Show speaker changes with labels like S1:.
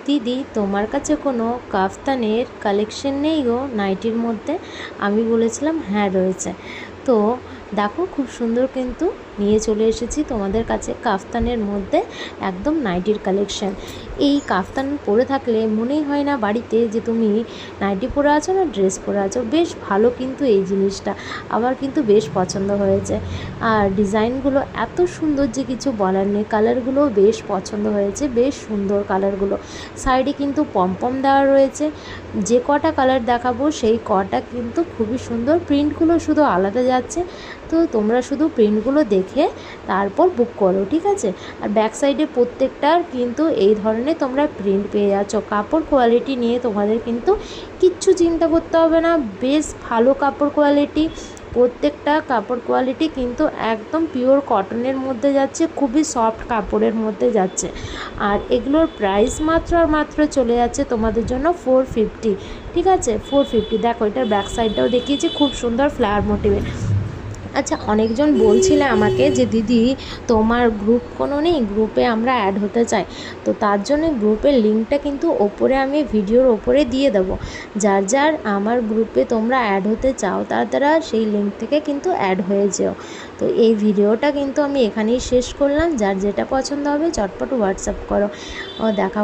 S1: দিদি তোমার কাছে কোনো কাফতানের কালেকশন নেই গো নাইটির মধ্যে? আমি বলেছিলাম হ্যাঁ রয়েছে। তো দেখো খুব সুন্দর কিন্তু নিয়ে চলে এসেছি তোমাদের কাছে কাফতানের মধ্যে একদম নাইটির কালেকশন। এই কাফতান পরে থাকলে মনেই হয় না বাড়িতে যে তুমি নাইটি পরে আছো না ড্রেস পরে আছো। বেশ ভালো কিন্তু এই জিনিসটা, আমার কিন্তু বেশ পছন্দ হয়েছে। আর ডিজাইনগুলো এত সুন্দর যে কিছু বলার নেই, কালারগুলোও বেশ পছন্দ হয়েছে, বেশ সুন্দর কালারগুলো। সাইডে কিন্তু পমপম দেওয়া রয়েছে, যে কটা কালার দেখাবো সেই কটা কিন্তু খুবই সুন্দর। প্রিন্টগুলো শুধু আলাদা যাচ্ছে, তো তোমরা শুধু প্রিন্টগুলো দেখে তারপর বুক করো, ঠিক আছে? আর ব্যাক সাইডে প্রত্যেকটার কিন্তু এই ধরনের তোমরা প্রিন্ট পেয়ে যাচ্ছ। কাপড় কোয়ালিটি নিয়ে তোমাদের কিন্তু কিচ্ছু চিন্তা করতে হবে না, বেশ ভালো কাপড় কোয়ালিটি। প্রত্যেকটা কাপড় কোয়ালিটি কিন্তু একদম পিওর কটনের মধ্যে যাচ্ছে, খুবই সফট কাপড়ের মধ্যে যাচ্ছে। আর এগুলোর প্রাইস মাত্র আর মাত্র চলে যাচ্ছে তোমাদের জন্য 450, ঠিক আছে? 450। দেখো এটার ব্যাক সাইডটাও দেখিয়েছি, খুব সুন্দর ফ্লাওয়ার মোটিভে। আচ্ছা, অনেকজন বলছিলে আমাকে যে দিদি তোমার গ্রুপ কোনো নেই, গ্রুপে আমরা অ্যাড হতে চাই। তো তার জন্য গ্রুপের লিঙ্কটা কিন্তু ওপরে আমি ভিডিওর ওপরে দিয়ে দেবো। যার যার আমার গ্রুপে তোমরা অ্যাড হতে চাও তারা সেই লিঙ্ক থেকে কিন্তু অ্যাড হয়ে যেও। তো এই ভিডিওটা কিন্তু আমি এখানেই শেষ করলাম। যার যেটা পছন্দ হবে চটপট হোয়াটসঅ্যাপ করো। ও দেখা